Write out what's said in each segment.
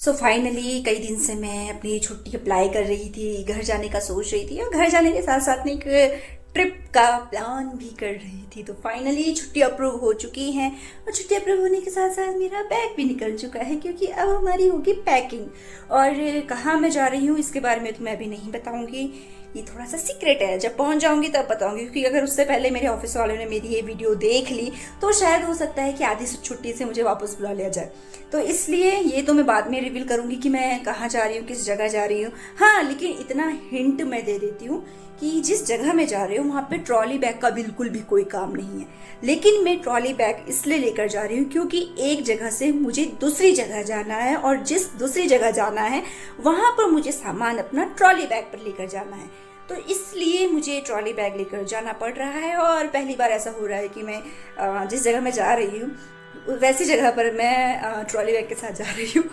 Finally कई दिन से मैं अपनी छुट्टी अप्लाई कर रही थी, घर जाने का सोच रही थी और घर जाने के साथ साथ में एक ट्रिप का प्लान भी कर रही थी। तो फाइनली छुट्टी अप्रूव हो चुकी हैं और छुट्टी अप्रूव होने के साथ साथ मेरा बैग भी निकल चुका है, क्योंकि अब हमारी होगी पैकिंग। और कहाँ मैं जा रही हूँ इसके बारे में तो मैं भी नहीं बताऊँगी, ये थोड़ा सा सीक्रेट है। जब पहुंच जाऊंगी तब बताऊंगी, क्योंकि अगर उससे पहले मेरे ऑफिस वालों ने मेरी ये वीडियो देख ली तो शायद हो सकता है कि आधी छुट्टी से मुझे वापस बुला लिया जाए। तो इसलिए ये तो मैं बाद में रिवील करूंगी कि मैं कहाँ जा रही हूँ, किस जगह जा रही हूँ। हाँ, लेकिन इतना हिंट मैं दे देती हूँ कि जिस जगह मैं जा रही हूँ वहाँ पे ट्रॉली बैग का बिल्कुल भी कोई काम नहीं है। लेकिन मैं ट्रॉली बैग इसलिए लेकर जा रही हूँ क्योंकि एक जगह से मुझे दूसरी जगह जाना है, और जिस दूसरी जगह जाना है वहाँ पर मुझे सामान अपना ट्रॉली बैग पर लेकर जाना है। तो इसलिए मुझे ट्रॉली बैग लेकर जाना पड़ रहा है। और पहली बार ऐसा हो रहा है कि मैं जिस जगह मैं जा रही हूँ वैसी जगह पर मैं ट्रॉली बैग के साथ जा रही हूँ।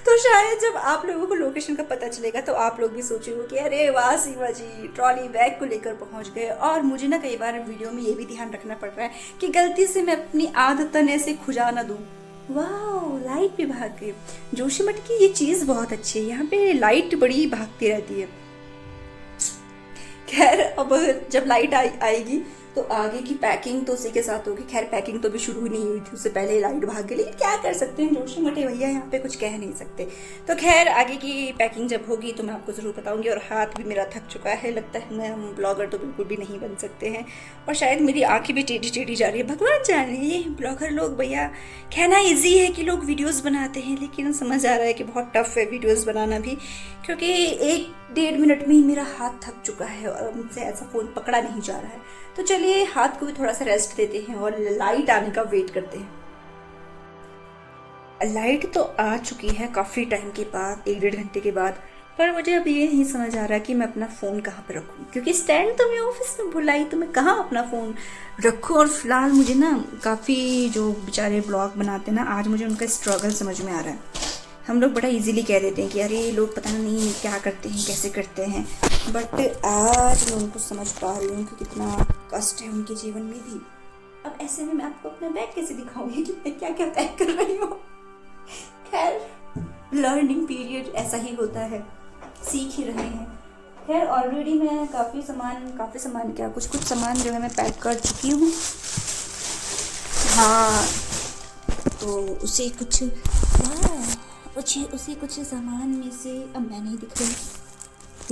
तो शायद जब आप लोगों को लोकेशन का पता चलेगा तो आप लोग भी सोचेंगे कि अरे वाह सीमा जी ट्रॉली बैग को लेकर पहुंच गए। और मुझे ना कई बार वीडियो में ये भी ध्यान रखना पड़ रहा है कि गलती से मैं अपनी आदतन ऐसे खुजा ना दूँ। वाह, लाइट भी भाग गई। जोशीमठ की ये चीज़ बहुत अच्छी है, यहाँ पे लाइट बड़ी भागती रहती है। खैर, अब जब लाइट आएगी तो आगे की पैकिंग तो उसी के साथ होगी। खैर, पैकिंग तो भी शुरू ही नहीं हुई थी, उससे पहले लाइट भाग गई, लेकिन क्या कर सकते हैं, जोशीमठ भैया यहाँ पे कुछ कह नहीं सकते। तो खैर, आगे की पैकिंग जब होगी तो मैं आपको ज़रूर बताऊंगी। और हाथ भी मेरा थक चुका है, लगता है मैं हम ब्लॉगर तो बिल्कुल भी नहीं बन सकते हैं। और शायद मेरी आँखें भी टेढ़ी टेढ़ी जा रही है, भगवान जाने। ये ब्लॉगर लोग भैया, कहना ईजी है कि लोग वीडियोज़ बनाते हैं, लेकिन समझ आ रहा है कि बहुत टफ है वीडियोज़ बनाना भी, क्योंकि 1-1.5 मिनट में ही मेरा हाथ थक चुका है और मुझसे ऐसा फ़ोन पकड़ा नहीं जा रहा है। तो चलिए हाथ को भी थोड़ा सा रेस्ट देते हैं और लाइट आने का वेट करते हैं। लाइट तो आ चुकी है काफ़ी टाइम के बाद, 1-1.5 घंटे के बाद। पर मुझे अब ये नहीं समझ आ रहा कि मैं अपना फ़ोन कहाँ पर रखूँ, क्योंकि स्टैंड तो मैं ऑफिस में भुलाई, तो मैं कहाँ अपना फ़ोन रखूँ। और फिलहाल मुझे ना काफ़ी जो बेचारे ब्लॉग बनाते हैं ना, आज मुझे उनका स्ट्रगल समझ में आ रहा है। हम लोग बड़ा इजीली कह देते हैं कि अरे लोग पता नहीं क्या करते हैं, कैसे करते हैं, बट आज मैं उनको समझ पा रही हूँ कि कितना कष्ट है उनके जीवन में भी। अब ऐसे में मैं आपको अपना बैग कैसे दिखाऊंगी कि मैं क्या क्या पैक कर रही हूँ। खैर, लर्निंग पीरियड ऐसा ही होता है, सीख ही रहे हैं। खैर, ऑलरेडी मैं काफ़ी सामान क्या कुछ सामान जो है मैं पैक कर चुकी हूँ। हाँ, तो उसे कुछ सामान में से अब मैं नहीं दिख रही।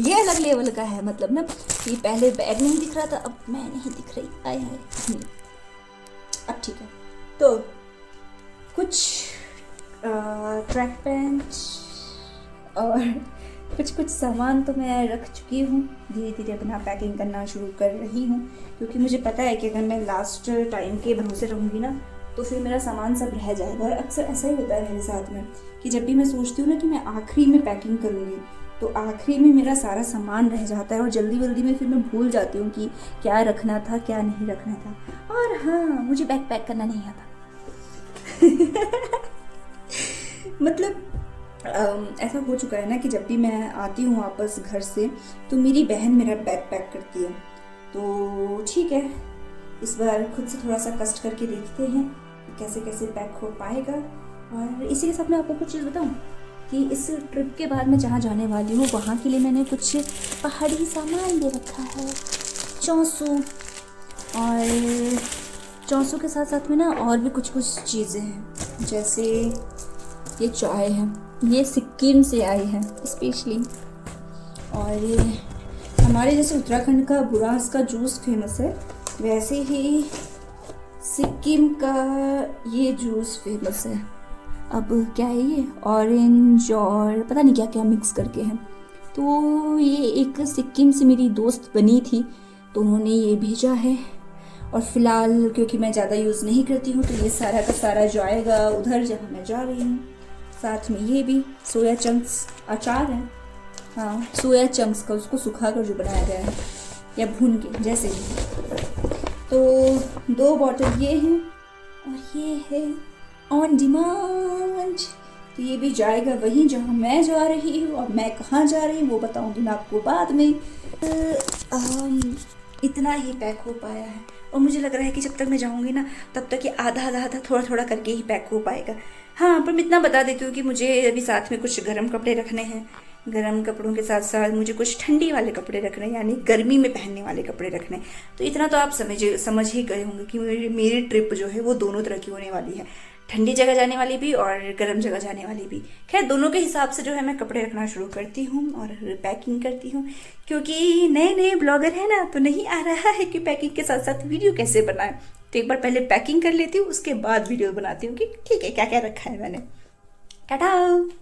ये अलग लेवल का है, मतलब ना, ये पहले बैग नहीं दिख रहा था, अब मैं नहीं दिख रही। आए हाय, अब ठीक है। तो कुछ ट्रैक पैंट और कुछ सामान तो मैं रख चुकी हूँ। धीरे धीरे अपना पैकिंग करना शुरू कर रही हूँ, क्योंकि मुझे पता है कि अगर मैं लास्ट टाइम के भरोसे रहूँगी ना तो फिर मेरा सामान सब रह जाएगा। और अक्सर ऐसा ही होता है मेरे साथ में कि जब भी मैं सोचती हूँ ना कि मैं आखिरी में पैकिंग करूँगी तो आखिरी में मेरा सारा सामान रह जाता है, और जल्दी में फिर मैं भूल जाती हूँ कि क्या रखना था क्या नहीं रखना था। और हाँ, मुझे बैग पैक करना नहीं आता। मतलब ऐसा हो चुका है ना कि जब भी मैं आती हूँ वापस घर से तो मेरी बहन मेरा बैग पैक करती है। तो ठीक है, इस बार खुद से थोड़ा सा कष्ट करके देखते हैं कैसे कैसे पैक हो पाएगा। और इसी के साथ मैं आपको कुछ चीज़ बताऊं कि इस ट्रिप के बाद मैं जहाँ जाने वाली हूँ वहाँ के लिए मैंने कुछ पहाड़ी सामान ले रखा है, चौंसू। और चौंसू के साथ साथ में ना और भी कुछ चीज़ें हैं, जैसे ये चाय है, ये सिक्किम से आई है स्पेशली। और ये हमारे जैसे उत्तराखंड का बुरास का जूस फेमस है, वैसे ही सिक्किम का ये जूस फेमस है। अब क्या है, ये ऑरेंज और पता नहीं क्या क्या मिक्स करके है। तो ये एक सिक्किम से मेरी दोस्त बनी थी तो उन्होंने ये भेजा है। और फिलहाल क्योंकि मैं ज़्यादा यूज़ नहीं करती हूँ तो ये सारा का सारा जाएगा उधर जहाँ मैं जा रही हूँ। साथ में ये भी सोया चंक्स अचार है, हाँ सोया चंक्स का, उसको सुखा कर जो बनाया गया है या भून के जैसे भी। तो 2 बॉटल ये हैं और ये है ऑन डिमांड। तो ये भी जाएगा वहीं जहाँ मैं जा रही हूँ। और मैं कहाँ जा रही हूँ वो बताऊँगी मैं आपको बाद में। इतना ही पैक हो पाया है और मुझे लग रहा है कि जब तक मैं जाऊँगी ना तब तक ये आधा थोड़ा थोड़ा करके ही पैक हो पाएगा। हाँ, पर मैं इतना बता देती हूँ कि मुझे अभी साथ में कुछ गर्म कपड़े रखने हैं। गर्म कपड़ों के साथ साथ मुझे कुछ ठंडी वाले कपड़े रखने हैं, यानी गर्मी में पहनने वाले कपड़े रखने हैं। तो इतना तो आप समझ ही गए होंगे कि मेरी ट्रिप जो है वो दोनों तरह की होने वाली है, ठंडी जगह जाने वाली भी और गर्म जगह जाने वाली भी। खैर, दोनों के हिसाब से जो है मैं कपड़े रखना शुरू करती हूँ और पैकिंग करती हूँ, क्योंकि नए नए ब्लॉगर है ना, तो नहीं आ रहा है कि पैकिंग के साथ साथ वीडियो कैसे बनाएं। तो एक बार पहले पैकिंग कर लेती हूँ, उसके बाद वीडियो बनाती हूँ कि ठीक है क्या क्या रखा है मैंने। टाटा।